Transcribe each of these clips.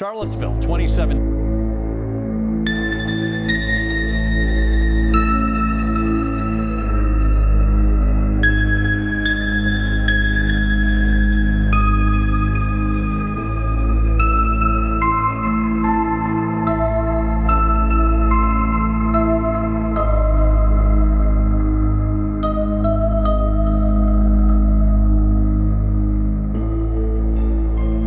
Charlottesville, 27.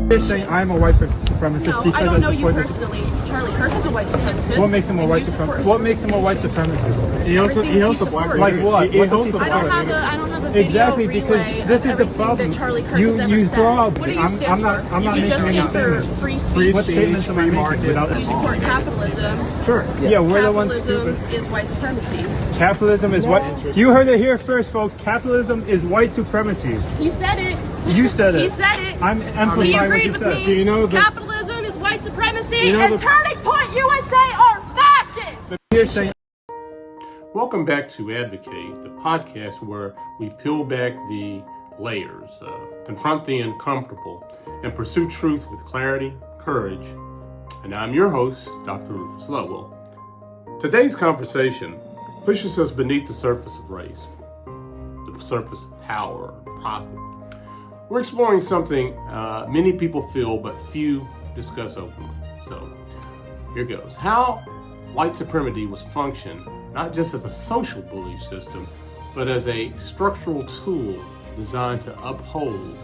You're saying I'm a white supremacist No, because I don't know you support this. personally. Charlie Kirk is a white supremacist. What makes him a white You support supremacist? What makes him a white supremacist? He also Everything hosts he a black supports. Like what? He What does hosts he a I don't support? have a video Exactly, relay because this of is the everything problem. that Charlie Kirk You has ever said. draw. What do you I'm stand not. for? I'm not You just making any stand for statements. free speech. What statements am I making? Without You support capitalism. Sure. Yeah, we're the ones Capitalism stupid. is white supremacy. Capitalism is what? You heard it here first, folks. Capitalism is white supremacy. He said it. You said it. He said it. I'm He amplifying what agreed you with said. me. Do you know that- Capitalism is white supremacy, You know and the- Turning Point USA are fascist. You're saying Welcome back to Advocate, the podcast where we peel back the layers, confront the uncomfortable, and pursue truth with clarity, courage. And I'm your host, Dr. Rufus Lowell. Today's conversation pushes us beneath the surface of race, the surface of power, profit. We're exploring something many people feel but few discuss openly. So here goes. How white supremacy was functioned not just as a social belief system, but as a structural tool designed to uphold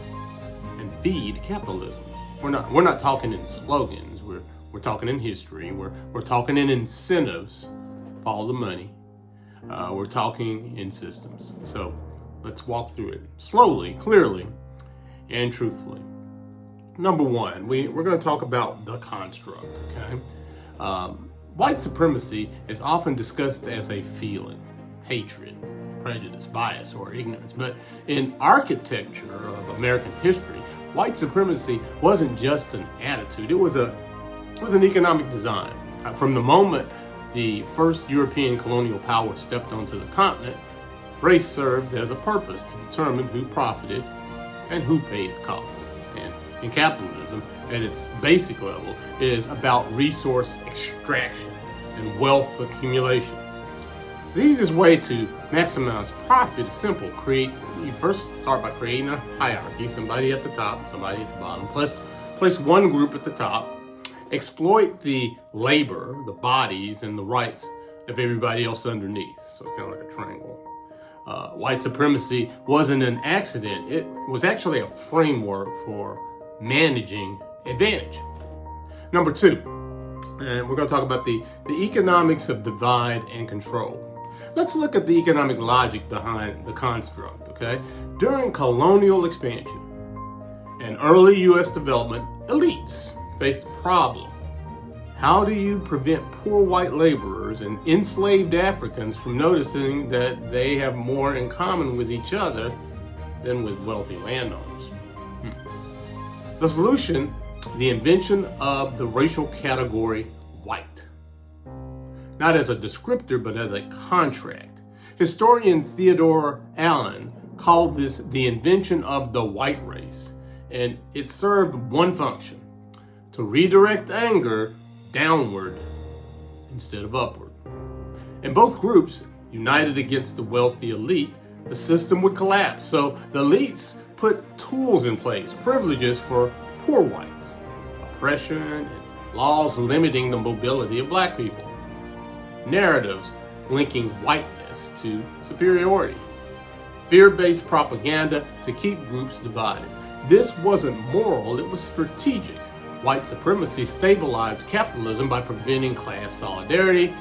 and feed capitalism. We're not talking in slogans. We're talking in history. We're talking in incentives. Follow the money. We're talking in systems. So let's walk through it slowly, clearly, and truthfully. Number one, we're going to talk about the construct. Okay. White supremacy is often discussed as a feeling, hatred, prejudice, bias, or ignorance. But in architecture of American history, white supremacy wasn't just an attitude. It was an economic design. From the moment the first European colonial power stepped onto the continent, race served as a purpose to determine who profited and who paid the cost. And in capitalism, at its basic level, is about resource extraction and wealth accumulation. The easiest way to maximize profit is simple. You first start by creating a hierarchy, somebody at the top, somebody at the bottom. Place one group at the top, exploit the labor, the bodies, and the rights of everybody else underneath. So kind of like a triangle. White supremacy wasn't an accident. It was actually a framework for managing advantage. Number two, and we're going to talk about the economics of divide and control. Let's look at the economic logic behind the construct, okay? During colonial expansion and early U.S. development, elites faced a problem. How do you prevent poor white laborers and enslaved Africans from noticing that they have more in common with each other than with wealthy landowners? The solution, the invention of the racial category white. Not as a descriptor, but as a contract. Historian Theodore Allen called this the invention of the white race, and it served one function: to redirect anger downward instead of upward. And both groups united against the wealthy elite, the system would collapse. So the elites put tools in place, privileges for poor whites, oppression, and laws limiting the mobility of black people, narratives linking whiteness to superiority, fear-based propaganda to keep groups divided. This wasn't moral, it was strategic. White supremacy stabilized capitalism by preventing class solidarity,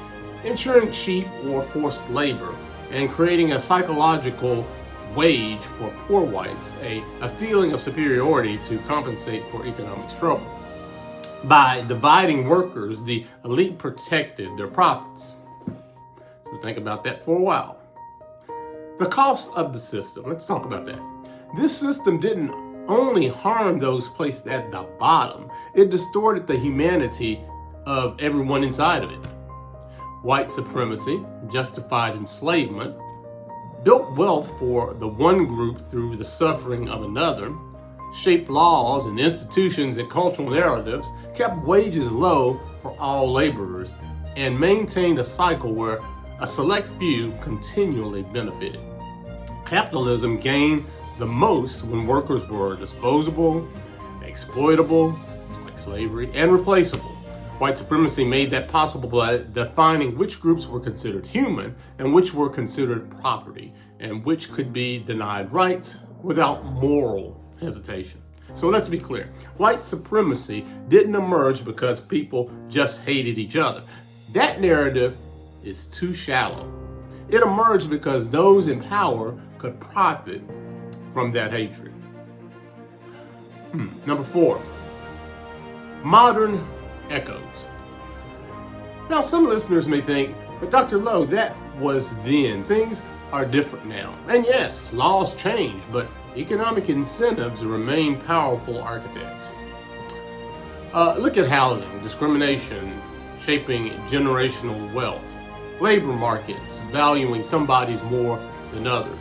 ensuring cheap or forced labor, and creating a psychological wage for poor whites, a feeling of superiority to compensate for economic struggle. By dividing workers, the elite protected their profits. So think about that for a while. The cost of the system, let's talk about that. This system didn't only harm those placed at the bottom, it distorted the humanity of everyone inside of it. White supremacy justified enslavement, built wealth for the one group through the suffering of another, shaped laws and institutions and cultural narratives, kept wages low for all laborers, and maintained a cycle where a select few continually benefited. Capitalism gained the most when workers were disposable, exploitable, like slavery, and replaceable. White supremacy made that possible by defining which groups were considered human and which were considered property, and which could be denied rights without moral hesitation. So let's be clear. White supremacy didn't emerge because people just hated each other. That narrative is too shallow. It emerged because those in power could profit from that hatred. Number 4, modern echoes. Now, some listeners may think, but Dr. Lowe, that was then. Things are different now. And yes, laws change, but economic incentives remain powerful architects. Look at housing, discrimination, shaping generational wealth, labor markets, valuing some bodies more than others,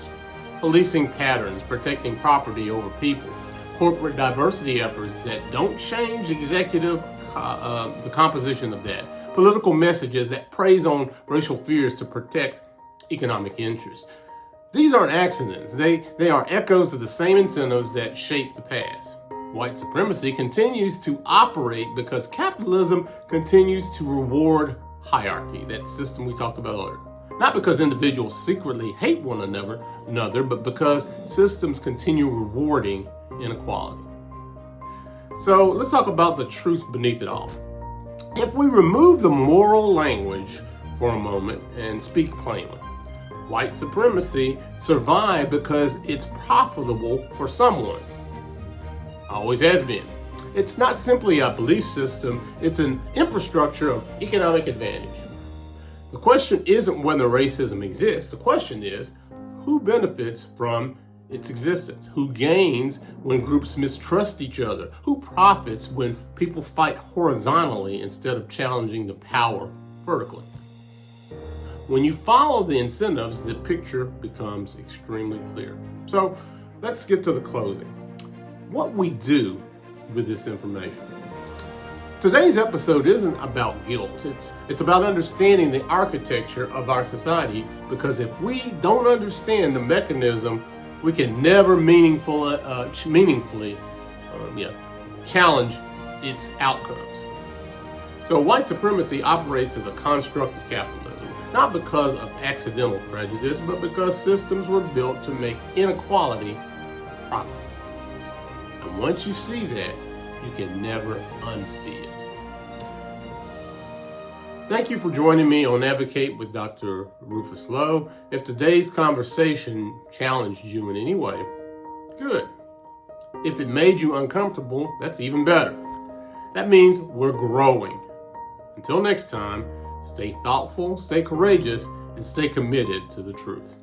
policing patterns, protecting property over people, corporate diversity efforts that don't change the composition of that, political messages that preys on racial fears to protect economic interests. These aren't accidents. They are echoes of the same incentives that shaped the past. White supremacy continues to operate because capitalism continues to reward hierarchy, that system we talked about earlier. Not because individuals secretly hate one another, but because systems continue rewarding inequality. So let's talk about the truth beneath it all. If we remove the moral language for a moment and speak plainly, white supremacy survived because it's profitable for someone. Always has been. It's not simply a belief system, it's an infrastructure of economic advantage. The question isn't whether racism exists. The question is, who benefits from its existence? Who gains when groups mistrust each other? Who profits when people fight horizontally instead of challenging the power vertically? When you follow the incentives, the picture becomes extremely clear. So let's get to the closing. What we do with this information. Today's episode isn't about guilt. It's about understanding the architecture of our society, because if we don't understand the mechanism, we can never meaningfully challenge its outcomes. So white supremacy operates as a construct of capitalism, not because of accidental prejudice, but because systems were built to make inequality profitable. And once you see that, you can never unsee it. Thank you for joining me on Advocate with Dr. Rufus Lowe. If today's conversation challenged you in any way, good. If it made you uncomfortable, that's even better. That means we're growing. Until next time, stay thoughtful, stay courageous, and stay committed to the truth.